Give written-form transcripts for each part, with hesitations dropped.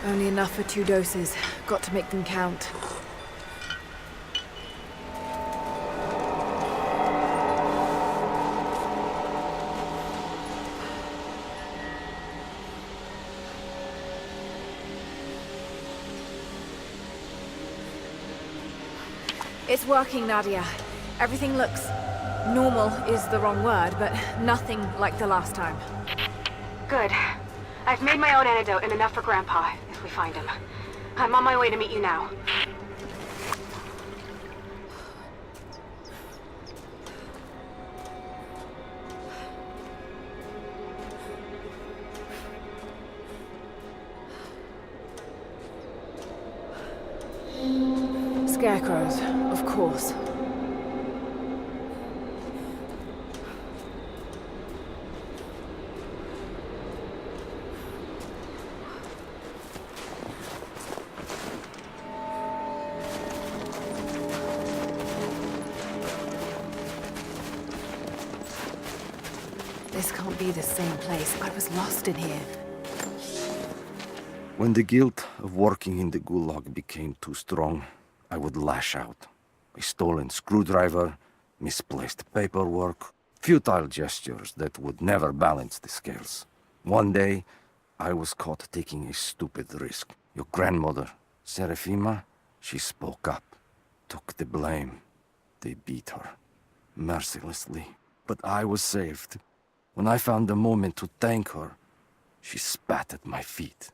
Only enough for 2 doses. Got to make them count. It's working, Nadia. Everything looks... normal is the wrong word, but nothing like the last time. Good. I've made my own antidote and enough for Grandpa, if we find him. I'm on my way to meet you now. Scarecrows, of course. This can't be the same place. I was lost in here. When the guilt of working in the gulag became too strong, I would lash out. A stolen screwdriver, misplaced paperwork, futile gestures that would never balance the scales. One day, I was caught taking a stupid risk. Your grandmother, Serafima, she spoke up, took the blame. They beat her, mercilessly. But I was saved. When I found the moment to thank her, she spat at my feet,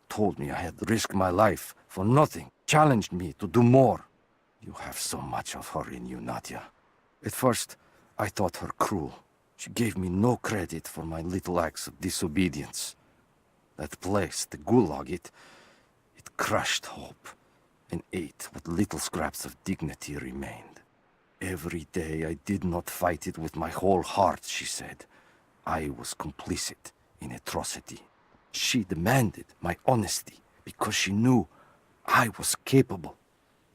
told me I had risked my life for nothing, challenged me to do more. You have so much of her in you, Nadia. At first, I thought her cruel. She gave me no credit for my little acts of disobedience. That place, the gulag, it crushed hope and ate what little scraps of dignity remained. Every day I did not fight it with my whole heart, she said. I was complicit in atrocity. She demanded my honesty because she knew I was capable.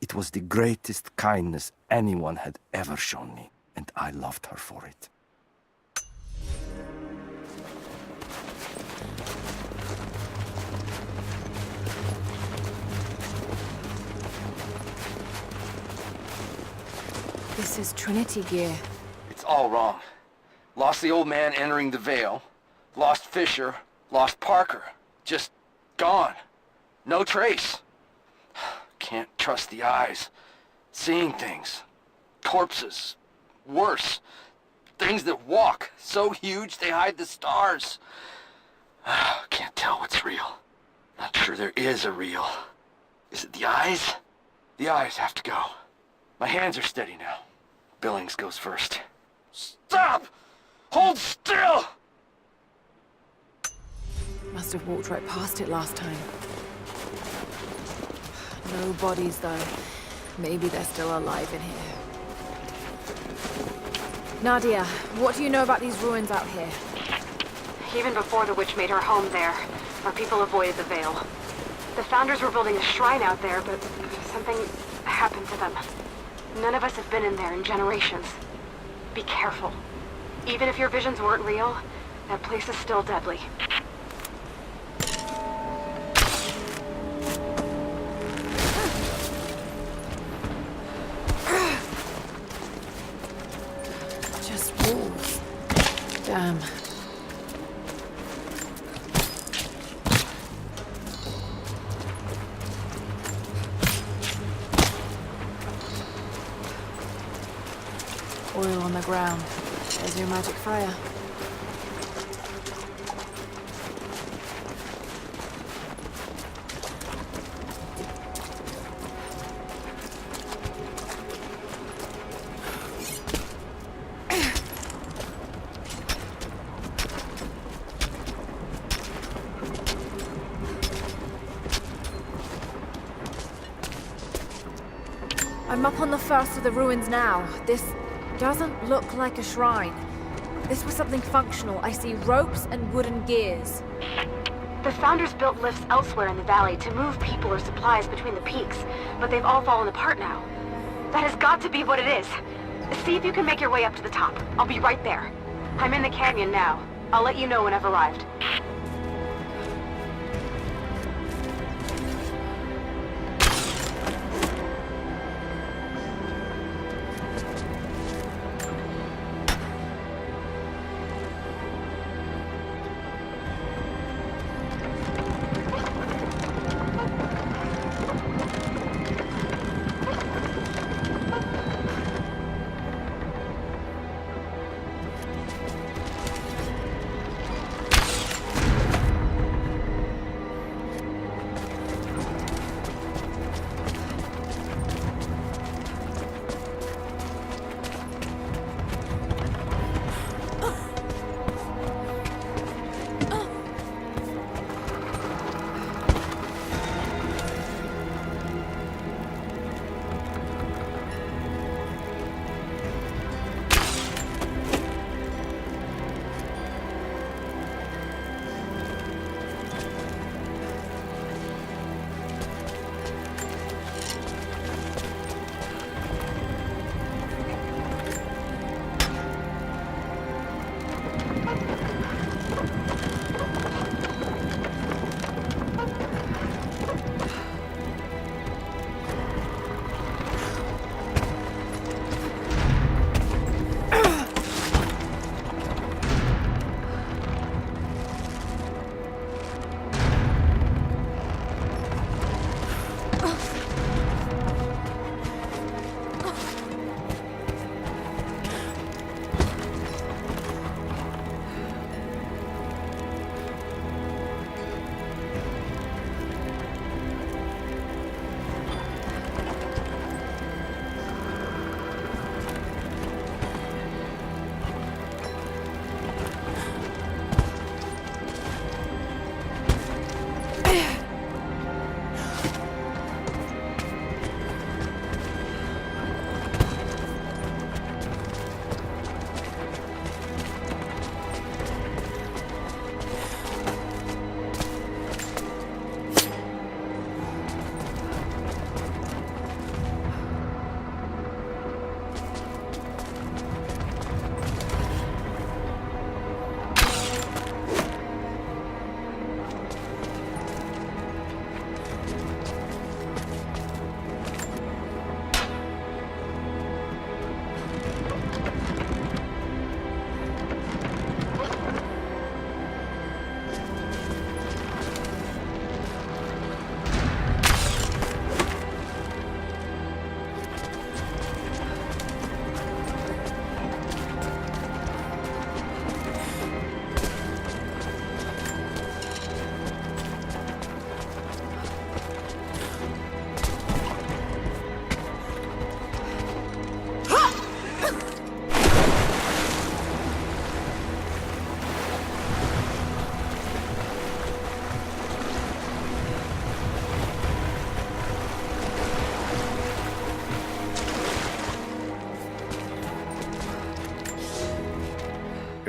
It was the greatest kindness anyone had ever shown me, and I loved her for it. This is Trinity gear. It's all wrong. Lost the old man entering the Vale. Lost Fisher. Lost Parker. Just gone. No trace. Can't trust the eyes. Seeing things. Corpses. Worse. Things that walk. So huge they hide the stars. Can't tell what's real. Not sure there is a real. Is it the eyes? The eyes have to go. My hands are steady now. Billings goes first. Stop! Hold still! Must have walked right past it last time. No bodies, though. Maybe they're still alive in here. Nadia, what do you know about these ruins out here? Even before the witch made her home there, our people avoided the Vale. The founders were building a shrine out there, but something happened to them. None of us have been in there in generations. Be careful. Even if your visions weren't real, that place is still deadly. Just walls. Damn. Oil on the ground. There's your magic fire. I'm up on the first of the ruins now. This doesn't look like a shrine. This was something functional. I see ropes and wooden gears. The founders built lifts elsewhere in the valley to move people or supplies between the peaks, but they've all fallen apart now. That has got to be what it is. See if you can make your way up to the top. I'll be right there. I'm in the canyon now. I'll let you know when I've arrived.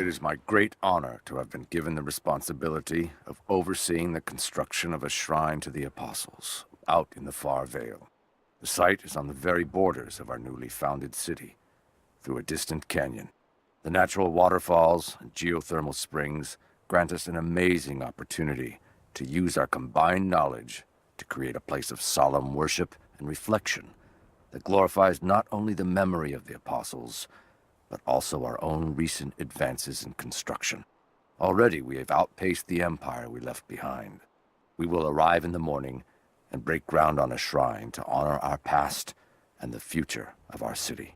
It is my great honor to have been given the responsibility of overseeing the construction of a shrine to the apostles, out in the far vale. The site is on the very borders of our newly founded city, through a distant canyon. The natural waterfalls and geothermal springs grant us an amazing opportunity to use our combined knowledge to create a place of solemn worship and reflection that glorifies not only the memory of the apostles, but also our own recent advances in construction. Already we have outpaced the empire we left behind. We will arrive in the morning and break ground on a shrine to honor our past and the future of our city.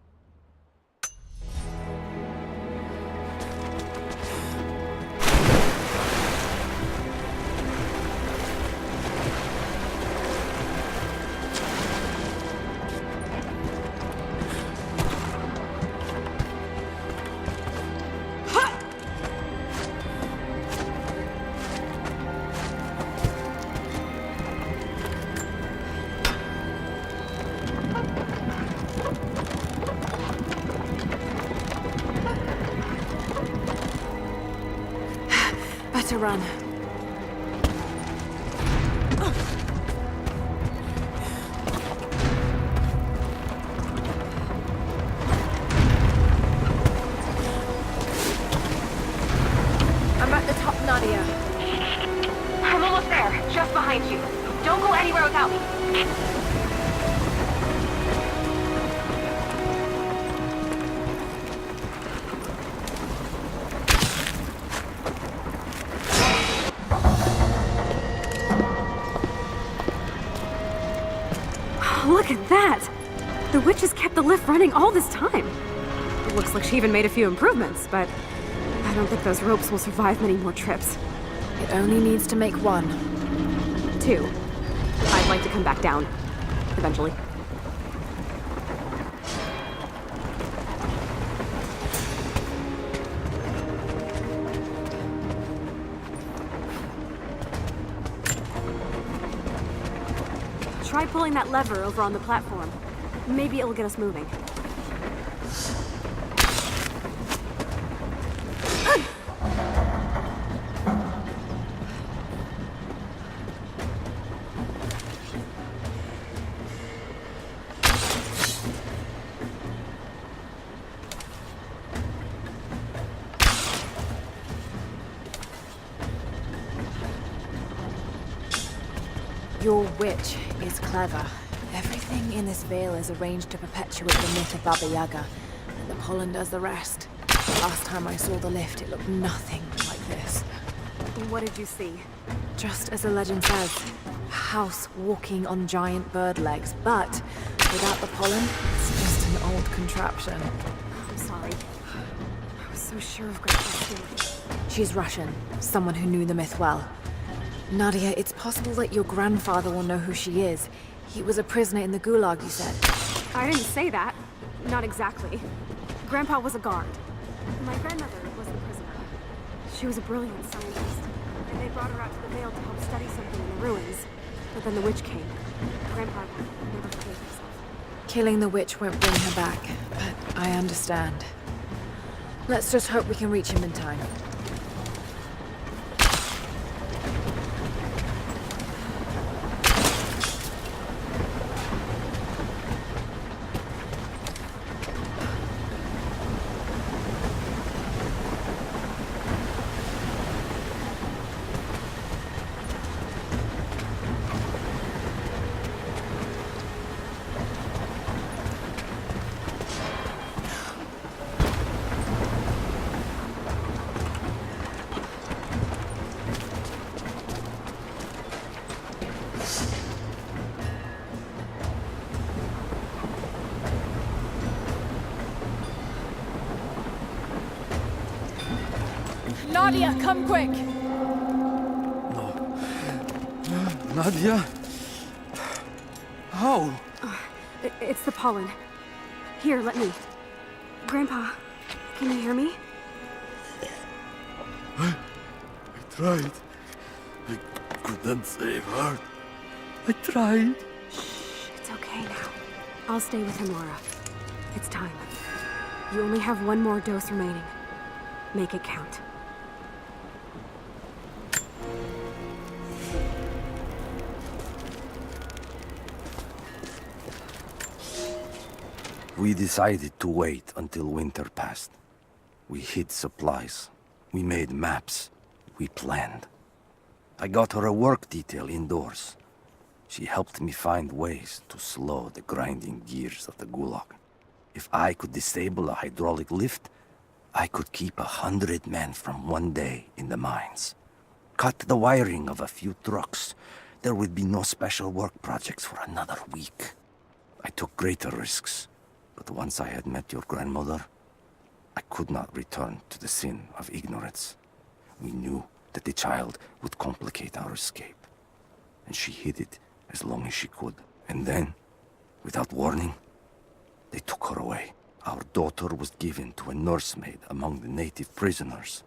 To run. I'm at the top, Nadia. I'm almost there, just behind you. Don't go anywhere without me. Look at that! The witch has kept the lift running all this time. It looks like she even made a few improvements, but I don't think those ropes will survive many more trips. It only needs to make one. 2. I'd like to come back down. Eventually. Try pulling that lever over on the platform. Maybe it'll get us moving. Your witch is clever. Everything in this vale is arranged to perpetuate the myth of Baba Yaga, and the pollen does the rest. Last time I saw the lift, it looked nothing like this. What did you see? Just as the legend says, a house walking on giant bird legs, but without the pollen, it's just an old contraption. I'm sorry. I was so sure of Grandpa's story. She's Russian, someone who knew the myth well. Nadia, it's possible that your grandfather will know who she is. He was a prisoner in the Gulag, you said. I didn't say that. Not exactly. Grandpa was a guard. My grandmother was the prisoner. She was a brilliant scientist, and they brought her out to the Vale to help study something in the ruins. But then the witch came. Grandpa never forgave himself. Killing the witch won't bring her back, but I understand. Let's just hope we can reach him in time. Nadia, come quick! No. Nadia? How? It's the pollen. Here, let me. Grandpa, can you hear me? I tried. I couldn't save her. I tried. Shh, it's okay now. I'll stay with him, Lara. It's time. You only have one more dose remaining. Make it count. We decided to wait until winter passed. We hid supplies. We made maps. We planned. I got her a work detail indoors. She helped me find ways to slow the grinding gears of the gulag. If I could disable a hydraulic lift, I could keep 100 men from one day in the mines. Cut the wiring of a few trucks. There would be no special work projects for another week. I took greater risks, but once I had met your grandmother, I could not return to the sin of ignorance. We knew that the child would complicate our escape, and she hid it as long as she could. And then, without warning, they took her away. Our daughter was given to a nursemaid among the native prisoners,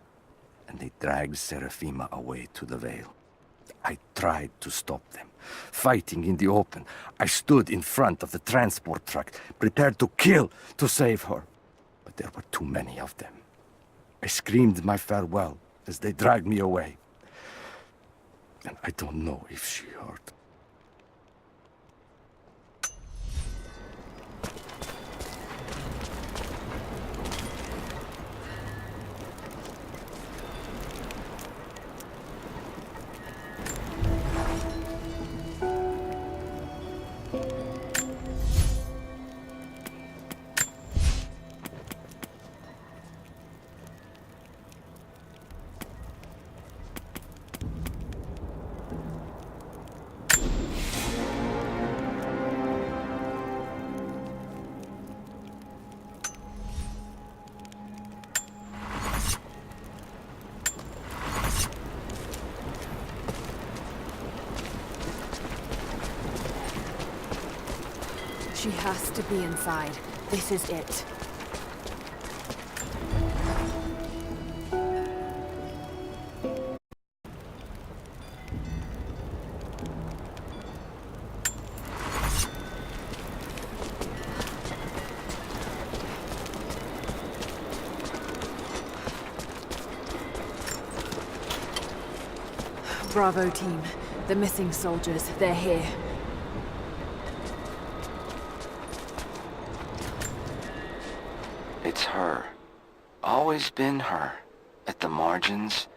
and they dragged Seraphima away to the Vale. I tried to stop them, fighting in the open. I stood in front of the transport truck, prepared to kill to save her. But there were too many of them. I screamed my farewell as they dragged me away. And I don't know if she heard. She has to be inside. This is it. Bravo team. The missing soldiers, they're here. It's her. Always been her. At the margins,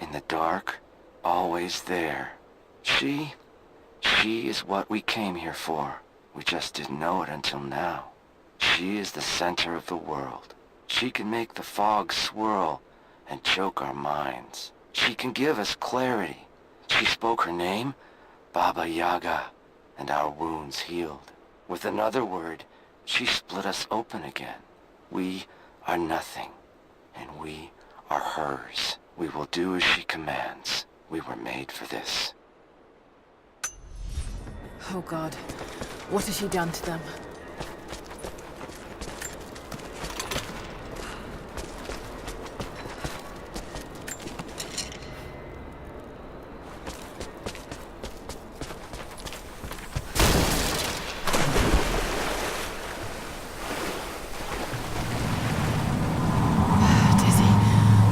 in the dark, always there. She is what we came here for. We just didn't know it until now. She is the center of the world. She can make the fog swirl and choke our minds. She can give us clarity. She spoke her name, Baba Yaga, and our wounds healed. With another word, she split us open again. We are nothing, and we are hers. We will do as she commands. We were made for this. Oh God, what has she done to them?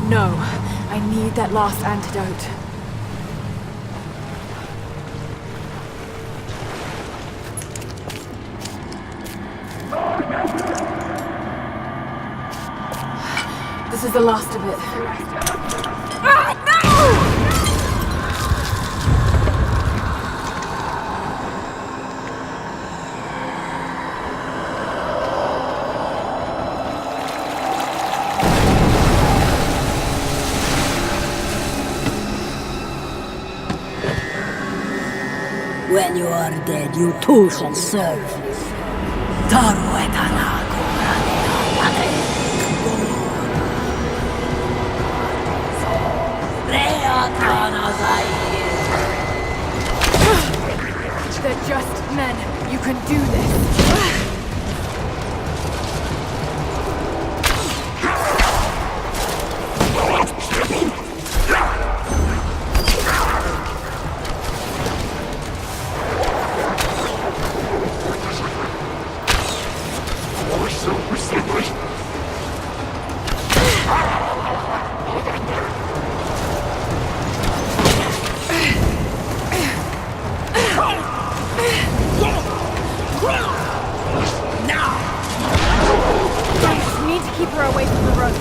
No, I need that last antidote. This is the last of it. Ah, no! When you are dead, you too shall serve. They're just men. You can do this. her away from the road.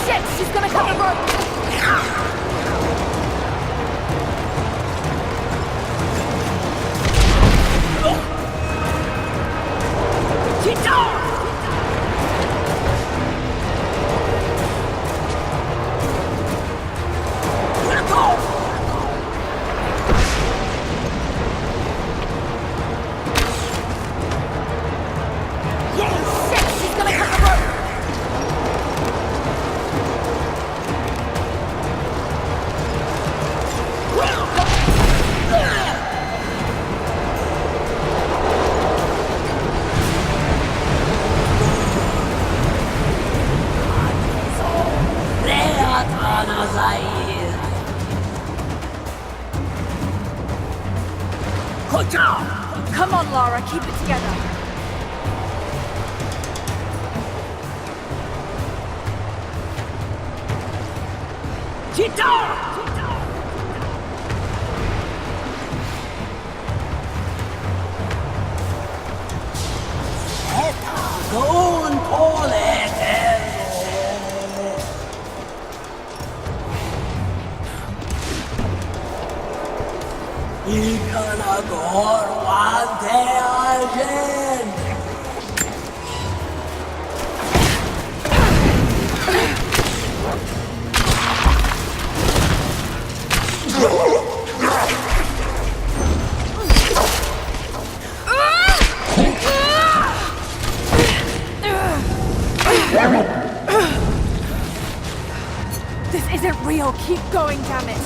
Shit, she's gonna cut the rope! Come on, Lara, keep it together. Don't call it. Ikana gorwante ajen. This isn't real. Keep going, damn it.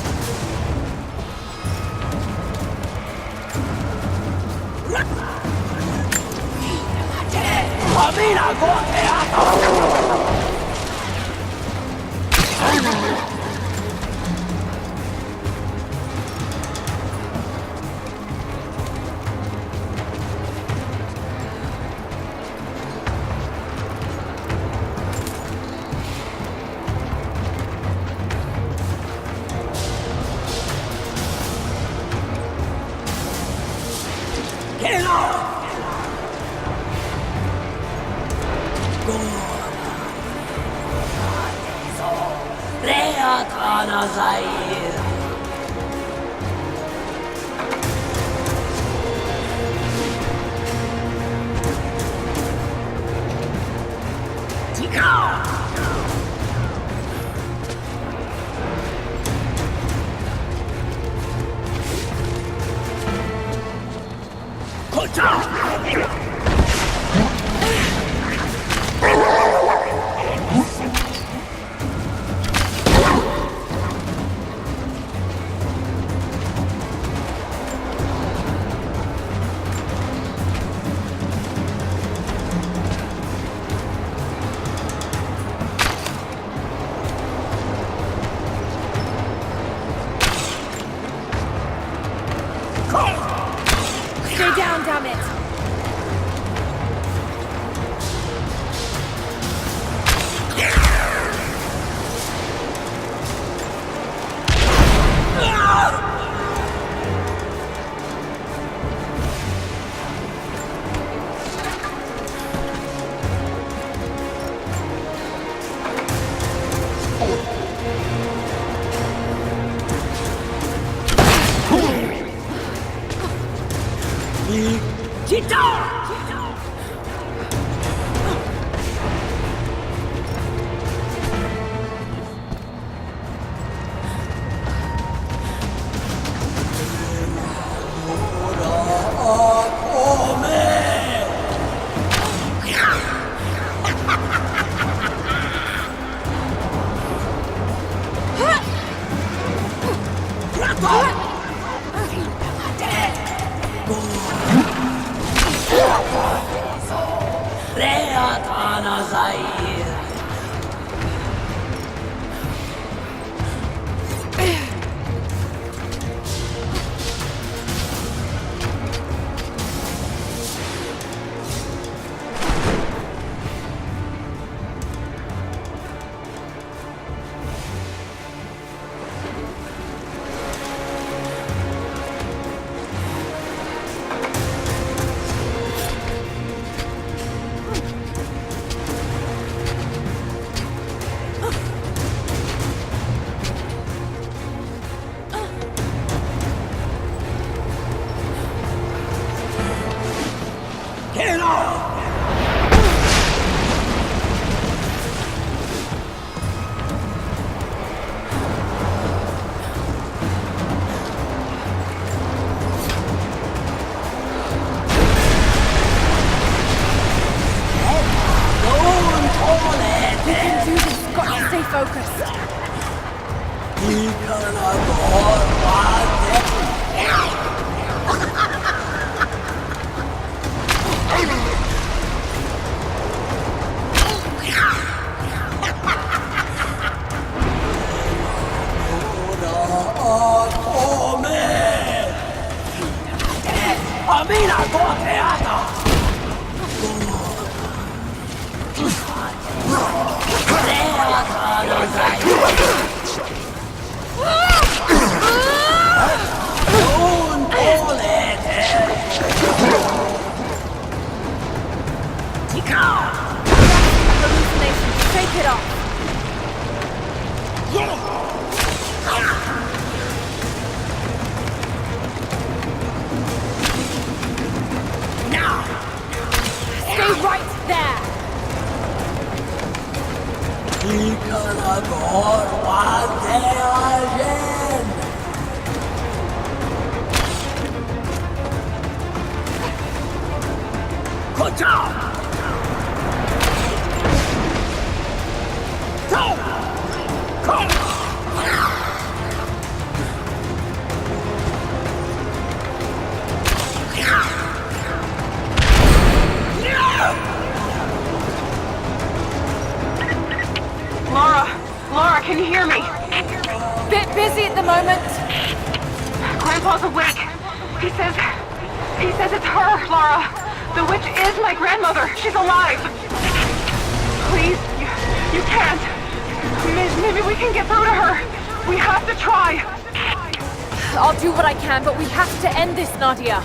Stay down, damn it! focused. Hallucination. Shake it off. Stay right there. Lara, can you hear me? Bit busy at the moment. Grandpa's awake. He says it's her, Lara. The witch is my grandmother. She's alive. Please, you can't. Maybe we can get through to her. We have to try. I'll do what I can, but we have to end this, Nadia.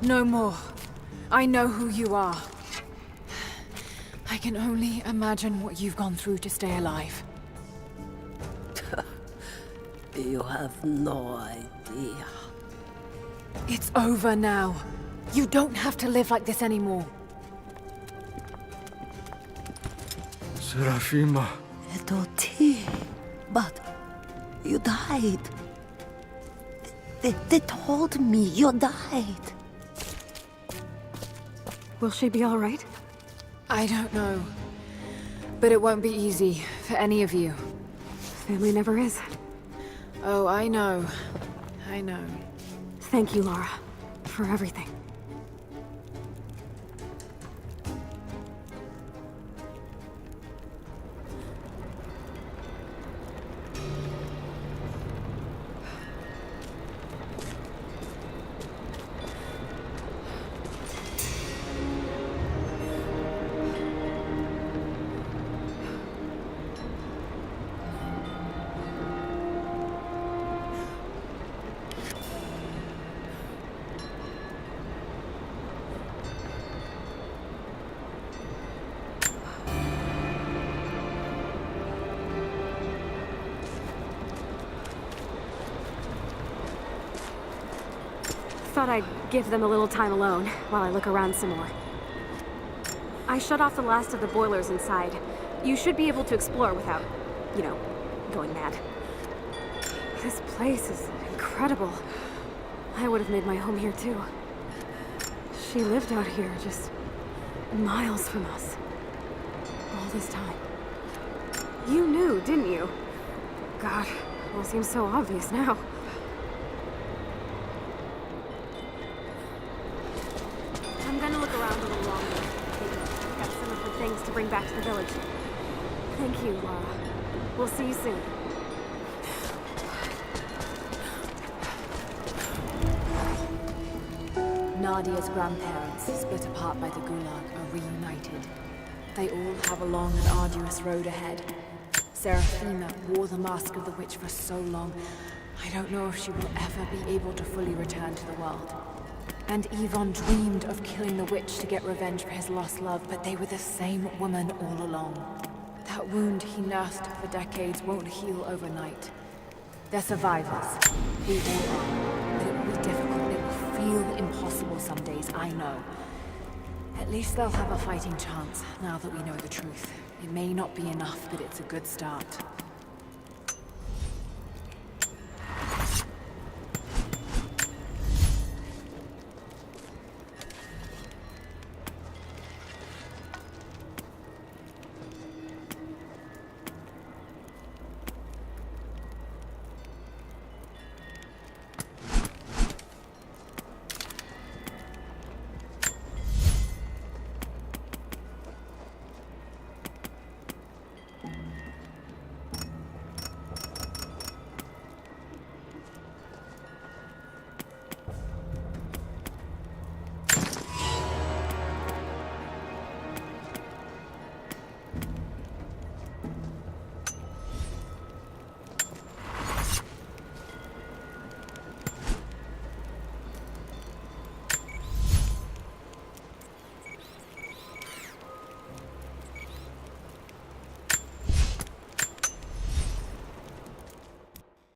No more. I know who you are. I can only imagine what you've gone through to stay alive. You have no idea. It's over now. You don't have to live like this anymore. Serafima. But you died. They told me you died. Will she be all right? I don't know. But it won't be easy for any of you. Family never is. Oh, I know. I know. Thank you, Lara, for everything. Thought I'd give them a little time alone while I look around some more. I shut off the last of the boilers inside. You should be able to explore without, you know, going mad. This place is incredible. I would have made my home here too. She lived out here just miles from us. All this time. You knew, didn't you? God, it all seems so obvious now. I'm gonna look around a little longer. Got some of the things to bring back to the village. Thank you, Lara. We'll see you soon. Nadia's grandparents, split apart by the Gulag, are reunited. They all have a long and arduous road ahead. Serafima wore the mask of the witch for so long, I don't know if she will ever be able to fully return to the world. And Yvonne dreamed of killing the witch to get revenge for his lost love, but they were the same woman all along. That wound he nursed for decades won't heal overnight. They're survivors. We all are. But it will be difficult. It will feel impossible some days, I know. At least they'll have a fighting chance, now that we know the truth. It may not be enough, but it's a good start.